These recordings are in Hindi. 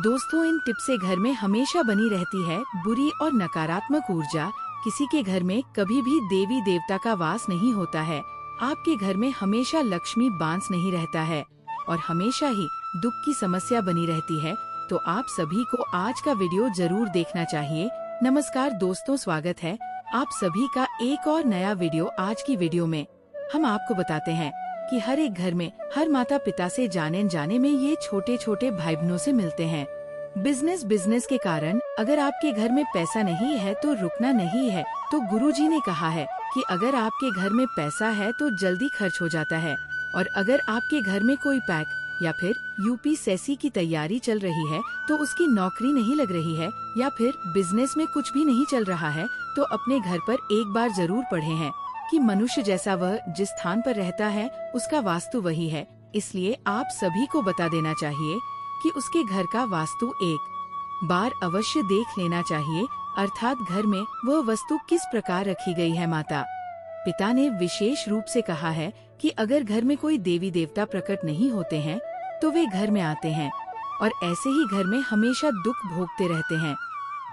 दोस्तों, इन टिप्स से घर में हमेशा बनी रहती है बुरी और नकारात्मक ऊर्जा। किसी के घर में कभी भी देवी देवता का वास नहीं होता है। आपके घर में हमेशा लक्ष्मी बांस नहीं रहता है और हमेशा ही दुख की समस्या बनी रहती है। तो आप सभी को आज का वीडियो जरूर देखना चाहिए। नमस्कार दोस्तों, स्वागत है आप सभी का एक और नया वीडियो। आज की वीडियो में हम आपको बताते हैं कि हर एक घर में हर माता पिता से जाने अनजाने में ये छोटे छोटे भाई बहनों से मिलते हैं। बिजनेस के कारण अगर आपके घर में पैसा नहीं है तो रुकना नहीं है। तो गुरुजी ने कहा है कि अगर आपके घर में पैसा है तो जल्दी खर्च हो जाता है, और अगर आपके घर में कोई पैक या फिर यूपीएससी की तैयारी चल रही है तो उसकी नौकरी नहीं लग रही है, या फिर बिजनेस में कुछ भी नहीं चल रहा है, तो अपने घर पर एक बार जरूर पढ़े हैं कि मनुष्य जैसा वह जिस स्थान पर रहता है उसका वास्तु वही है। इसलिए आप सभी को बता देना चाहिए कि उसके घर का वास्तु एक बार अवश्य देख लेना चाहिए, अर्थात घर में वह वस्तु किस प्रकार रखी गई है। माता पिता ने विशेष रूप से कहा है कि अगर घर में कोई देवी देवता प्रकट नहीं होते हैं तो वे घर में आते हैं और ऐसे ही घर में हमेशा दुख भोगते रहते हैं।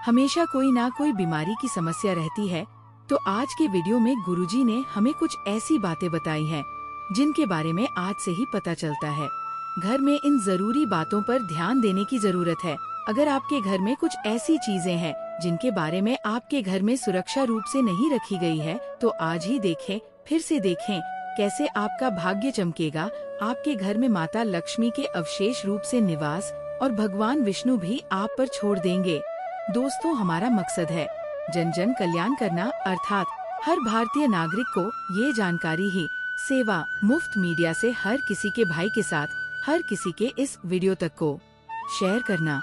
हमेशा कोई ना कोई बीमारी की समस्या रहती है। तो आज के वीडियो में गुरुजी ने हमें कुछ ऐसी बातें बताई हैं जिनके बारे में आज से ही पता चलता है। घर में इन जरूरी बातों पर ध्यान देने की जरूरत है। अगर आपके घर में कुछ ऐसी चीजें हैं जिनके बारे में आपके घर में सुरक्षा रूप से नहीं रखी गई है, तो आज ही देखें, फिर से देखें कैसे आपका भाग्य चमकेगा। आपके घर में माता लक्ष्मी के अवशेष रूप से निवास और भगवान विष्णु भी आप पर छोड़ देंगे। दोस्तों, हमारा मकसद है जन जन कल्याण करना, अर्थात हर भारतीय नागरिक को ये जानकारी ही सेवा मुफ्त मीडिया से हर किसी के भाई के साथ, हर किसी के इस वीडियो तक को शेयर करना।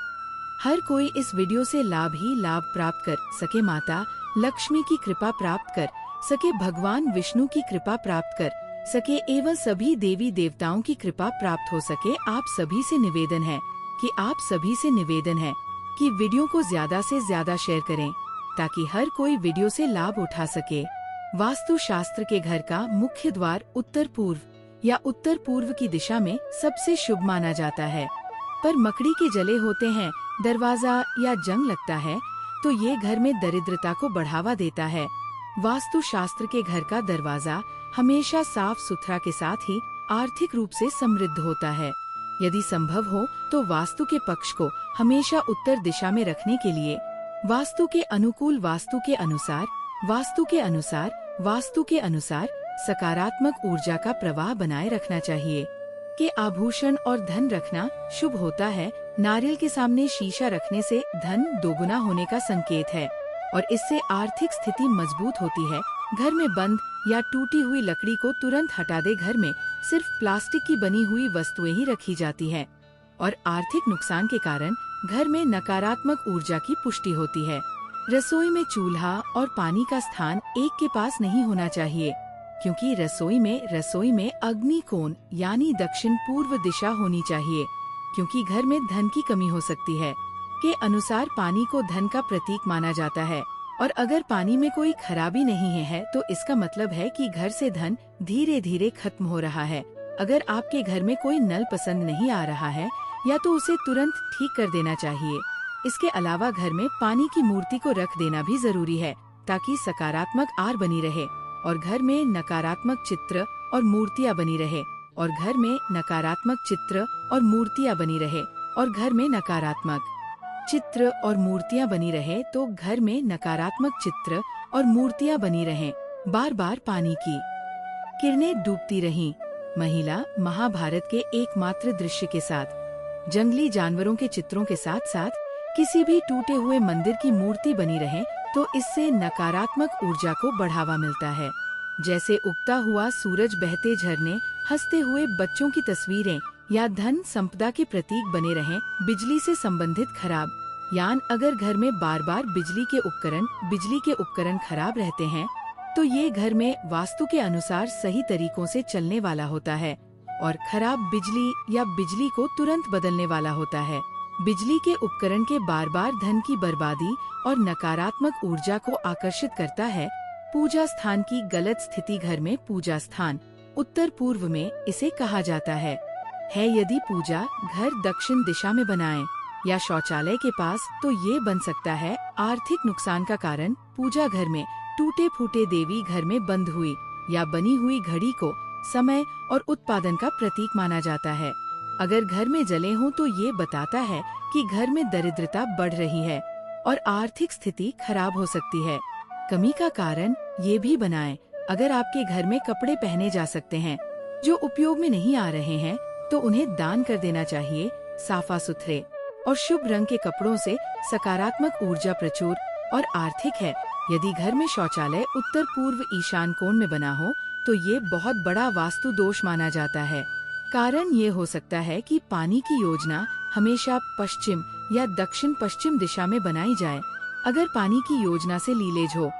हर कोई इस वीडियो से लाभ ही लाभ प्राप्त कर सके, माता लक्ष्मी की कृपा प्राप्त कर सके, भगवान विष्णु की कृपा प्राप्त कर सके एवं सभी देवी देवताओं की कृपा प्राप्त हो सके। आप सभी से निवेदन है कि वीडियो को ज्यादा से ज्यादा शेयर करें ताकि हर कोई वीडियो से लाभ उठा सके। वास्तु शास्त्र के घर का मुख्य द्वार उत्तर पूर्व या उत्तर पूर्व की दिशा में सबसे शुभ माना जाता है, पर मकड़ी के जले होते हैं दरवाजा या जंग लगता है तो ये घर में दरिद्रता को बढ़ावा देता है। वास्तु शास्त्र के घर का दरवाजा हमेशा साफ सुथरा के साथ ही आर्थिक रूप से समृद्ध होता है। यदि संभव हो तो वास्तु के पक्ष को हमेशा उत्तर दिशा में रखने के लिए वास्तु के अनुकूल, वास्तु के अनुसार सकारात्मक ऊर्जा का प्रवाह बनाए रखना चाहिए। के आभूषण और धन रखना शुभ होता है। नारियल के सामने शीशा रखने से धन दोगुना होने का संकेत है और इससे आर्थिक स्थिति मजबूत होती है। घर में बंद या टूटी हुई लकड़ी को तुरंत हटा दे। घर में सिर्फ प्लास्टिक की बनी हुई वस्तुएं ही रखी जाती हैं और आर्थिक नुकसान के कारण घर में नकारात्मक ऊर्जा की पुष्टि होती है। रसोई में चूल्हा और पानी का स्थान एक के पास नहीं होना चाहिए, क्योंकि रसोई में अग्नि कोण यानी दक्षिण पूर्व दिशा होनी चाहिए, क्योंकि घर में धन की कमी हो सकती है। के अनुसार पानी को धन का प्रतीक माना जाता है और अगर पानी में कोई खराबी नहीं है तो इसका मतलब है कि घर से धन धीरे धीरे खत्म हो रहा है। अगर आपके घर में कोई नल पसंद नहीं आ रहा है या तो उसे तुरंत ठीक कर देना चाहिए। इसके अलावा घर में पानी की मूर्ति को रख देना भी जरूरी है ताकि सकारात्मक आर बनी रहे और घर में नकारात्मक चित्र और मूर्तियाँ बनी रहे और घर में नकारात्मक चित्र और मूर्तियाँ बनी रहे और घर में नकारात्मक चित्र और मूर्तियाँ बनी रहे तो घर में नकारात्मक चित्र और मूर्तियाँ बनी रहें। बार बार पानी की किरणें डूबती रहीं। महिला महाभारत के एकमात्र दृश्य के साथ जंगली जानवरों के चित्रों के साथ साथ किसी भी टूटे हुए मंदिर की मूर्ति बनी रहे तो इससे नकारात्मक ऊर्जा को बढ़ावा मिलता है। जैसे उगता हुआ सूरज, बहते झरने, हंसते हुए बच्चों की तस्वीरें या धन संपदा के प्रतीक बने रहें। बिजली से संबंधित खराब यान अगर घर में बार बार बिजली के उपकरण खराब रहते हैं तो ये घर में वास्तु के अनुसार सही तरीकों से चलने वाला होता है और खराब बिजली या बिजली को तुरंत बदलने वाला होता है। बिजली के उपकरण के बार बार धन की बर्बादी और नकारात्मक ऊर्जा को आकर्षित करता है। पूजा स्थान की गलत स्थिति घर में पूजा स्थान उत्तर पूर्व में इसे कहा जाता है। यदि पूजा घर दक्षिण दिशा में बनाएं या शौचालय के पास, तो ये बन सकता है आर्थिक नुकसान का कारण। पूजा घर में टूटे फूटे देवी घर में बंद हुई या बनी हुई घड़ी को समय और उत्पादन का प्रतीक माना जाता है। अगर घर में जले हों तो ये बताता है कि घर में दरिद्रता बढ़ रही है और आर्थिक स्थिति खराब हो सकती है। कमी का कारण ये भी बनाएं। अगर आपके घर में कपड़े पहने जा सकते हैं जो उपयोग में नहीं आ रहे हैं, तो उन्हें दान कर देना चाहिए। साफा सुथरे और शुभ रंग के कपड़ों से सकारात्मक ऊर्जा प्रचुर और आर्थिक है। यदि घर में शौचालय उत्तर पूर्व ईशान कोण में बना हो तो ये बहुत बड़ा वास्तु दोष माना जाता है। कारण ये हो सकता है कि पानी की योजना हमेशा पश्चिम या दक्षिण पश्चिम दिशा में बनाई जाए। अगर पानी की योजना से लीलेज हो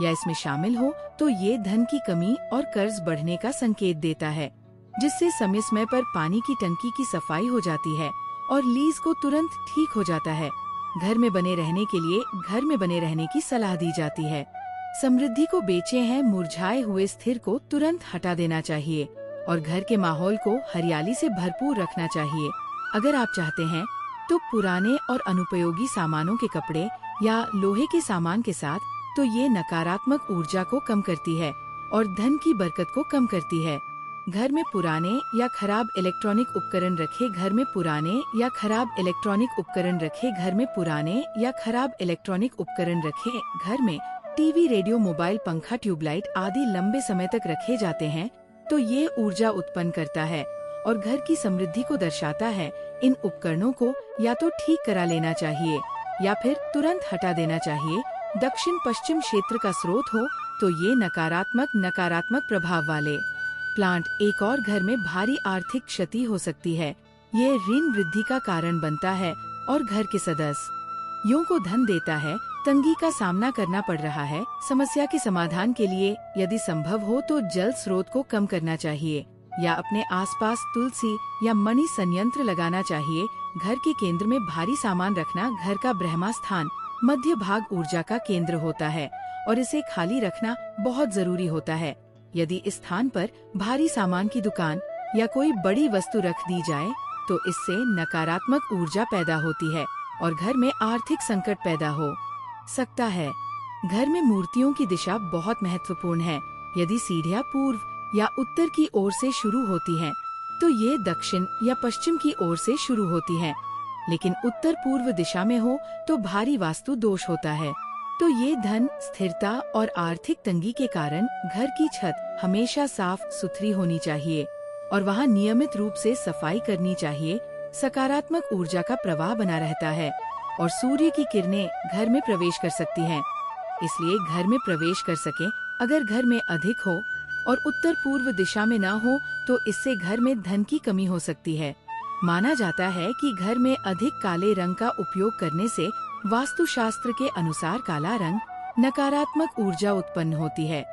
या इसमें शामिल हो तो ये धन की कमी और कर्ज बढ़ने का संकेत देता है, जिससे समय समय पर पानी की टंकी की सफाई हो जाती है और लीज को तुरंत ठीक हो जाता है। घर में बने रहने के लिए घर में बने रहने की सलाह दी जाती है। समृद्धि को बेचे हैं मुरझाए हुए स्थिर को तुरंत हटा देना चाहिए और घर के माहौल को हरियाली से भरपूर रखना चाहिए। अगर आप चाहते हैं तो पुराने और अनुपयोगी सामानों के कपड़े या लोहे के सामान के साथ, तो ये नकारात्मक ऊर्जा को कम करती है और धन की बरकत को कम करती है। घर में पुराने या खराब इलेक्ट्रॉनिक उपकरण रखे घर में पुराने या खराब इलेक्ट्रॉनिक उपकरण रखे घर में पुराने या खराब इलेक्ट्रॉनिक उपकरण रखे घर में टीवी, रेडियो, मोबाइल, पंखा, ट्यूबलाइट आदि लंबे समय तक रखे जाते हैं तो ये ऊर्जा उत्पन्न करता है और घर की समृद्धि को दर्शाता है। इन उपकरणों को या तो ठीक करा लेना चाहिए या फिर तुरंत हटा देना चाहिए। दक्षिण पश्चिम क्षेत्र का स्रोत हो तो ये नकारात्मक प्रभाव वाले प्लांट एक और घर में भारी आर्थिक क्षति हो सकती है। ये ऋण वृद्धि का कारण बनता है और घर के सदस्यों को धन देता है। तंगी का सामना करना पड़ रहा है। समस्या के समाधान के लिए यदि संभव हो तो जल स्रोत को कम करना चाहिए या अपने आसपास तुलसी या मणि संयंत्र लगाना चाहिए। घर के केंद्र में भारी सामान रखना घर का ब्रह्मा स्थान मध्य भाग ऊर्जा का केंद्र होता है और इसे खाली रखना बहुत जरूरी होता है। यदि इस स्थान पर भारी सामान की दुकान या कोई बड़ी वस्तु रख दी जाए तो इससे नकारात्मक ऊर्जा पैदा होती है और घर में आर्थिक संकट पैदा हो सकता है। घर में मूर्तियों की दिशा बहुत महत्वपूर्ण है। यदि सीढ़ियाँ पूर्व या उत्तर की ओर से शुरू होती हैं, तो ये दक्षिण या पश्चिम की ओर से शुरू होती हैं। लेकिन उत्तर पूर्व दिशा में हो तो भारी वास्तु दोष होता है। तो ये धन, स्थिरता और आर्थिक तंगी के कारण घर की छत हमेशा साफ सुथरी होनी चाहिए और वहाँ नियमित रूप से सफाई करनी चाहिए। सकारात्मक ऊर्जा का प्रवाह बना रहता है और सूर्य की किरणें घर में प्रवेश कर सकती हैं। इसलिए घर में प्रवेश कर सके। अगर घर में अधिक हो और उत्तर पूर्व दिशा में न हो तो इससे घर में धन की कमी हो सकती है। माना जाता है कि घर में अधिक काले रंग का उपयोग करने से वास्तुशास्त्र के अनुसार काला रंग नकारात्मक ऊर्जा उत्पन्न होती है।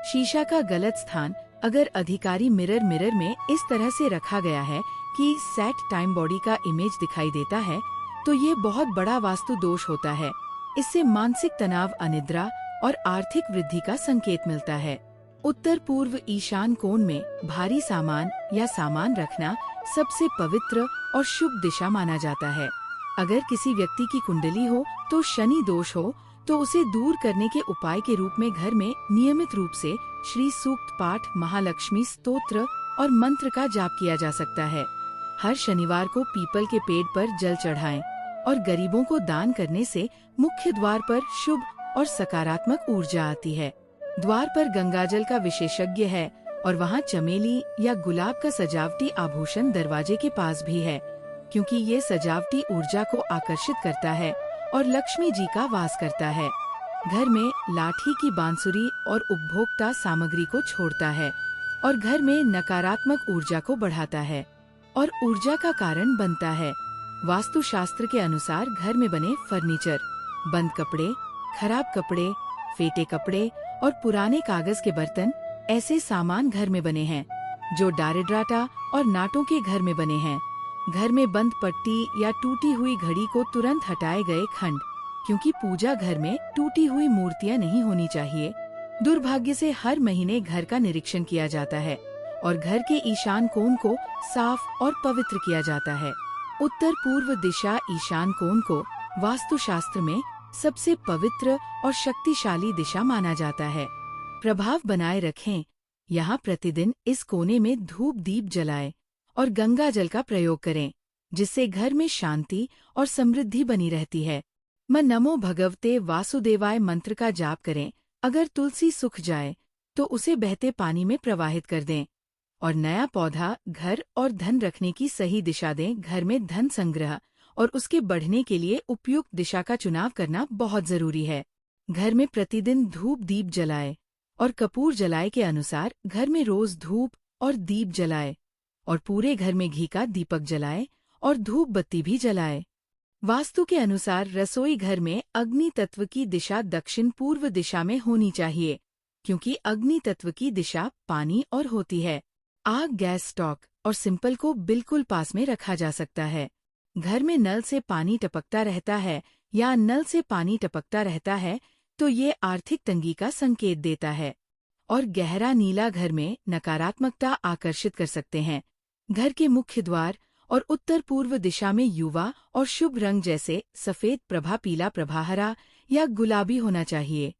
शीशा का गलत स्थान अगर अधिकारी मिरर में इस तरह से रखा गया है कि सेट टाइम बॉडी का इमेज दिखाई देता है, तो ये बहुत बड़ा वास्तु दोष होता है। इससे मानसिक तनाव, अनिद्रा और आर्थिक वृद्धि का संकेत मिलता है। उत्तर पूर्व ईशान कोण में भारी सामान या सामान रखना सबसे पवित्र और शुभ दिशा माना जाता है। अगर किसी व्यक्ति की कुंडली हो तो शनि दोष हो तो उसे दूर करने के उपाय के रूप में घर में नियमित रूप से श्री सूक्त पाठ, महालक्ष्मी स्तोत्र और मंत्र का जाप किया जा सकता है। हर शनिवार को पीपल के पेड़ पर जल चढ़ाएं और गरीबों को दान करने से मुख्य द्वार पर शुभ और सकारात्मक ऊर्जा आती है। द्वार पर गंगाजल का विशेषज्ञ है और वहाँ चमेली या गुलाब का सजावटी आभूषण दरवाजे के पास भी है, क्योंकि ये सजावटी ऊर्जा को आकर्षित करता है और लक्ष्मी जी का वास करता है। घर में लाठी की बांसुरी और उपभोक्ता सामग्री को छोड़ता है और घर में नकारात्मक ऊर्जा को बढ़ाता है और ऊर्जा का कारण बनता है। वास्तुशास्त्र के अनुसार घर में बने फर्नीचर, बंद कपड़े, खराब कपड़े, फेटे कपड़े और पुराने कागज के बर्तन ऐसे सामान घर में बने हैं जो डारेड्राटा और नाटों के घर में बने हैं। घर में बंद पट्टी या टूटी हुई घड़ी को तुरंत हटाए गए खंड, क्योंकि पूजा घर में टूटी हुई मूर्तियां नहीं होनी चाहिए। दुर्भाग्य से हर महीने घर का निरीक्षण किया जाता है और घर के ईशान कोण को साफ और पवित्र किया जाता है। उत्तर पूर्व दिशा ईशान कोण को वास्तुशास्त्र में सबसे पवित्र और शक्तिशाली दिशा माना जाता है। प्रभाव बनाए रखें। यहाँ प्रतिदिन इस कोने में धूप दीप जलाएं और गंगा जल का प्रयोग करें, जिससे घर में शांति और समृद्धि बनी रहती है। नमो भगवते वासुदेवाय मंत्र का जाप करें। अगर तुलसी सूख जाए तो उसे बहते पानी में प्रवाहित कर दें और नया पौधा घर और धन रखने की सही दिशा दें। घर में धन संग्रह और उसके बढ़ने के लिए उपयुक्त दिशा का चुनाव करना बहुत जरूरी है। घर में प्रतिदिन धूप दीप जलाए और कपूर जलाए के अनुसार घर में रोज धूप और दीप जलाए और पूरे घर में घी का दीपक जलाए और धूप बत्ती भी जलाए। वास्तु के अनुसार रसोई घर में अग्नि तत्व की दिशा दक्षिण पूर्व दिशा में होनी चाहिए, क्योंकि अग्नि तत्व की दिशा पानी और होती है। आग, गैस स्टॉक और सिंपल को बिल्कुल पास में रखा जा सकता है। घर में नल से पानी टपकता रहता है या नल से पानी टपकता रहता है तो ये आर्थिक तंगी का संकेत देता है। और गहरा नीला घर में नकारात्मकता आकर्षित कर सकते हैं। घर के मुख्य द्वार और उत्तर पूर्व दिशा में युवा और शुभ रंग जैसे सफेद प्रभा, पीला प्रभा, हरा या गुलाबी होना चाहिए।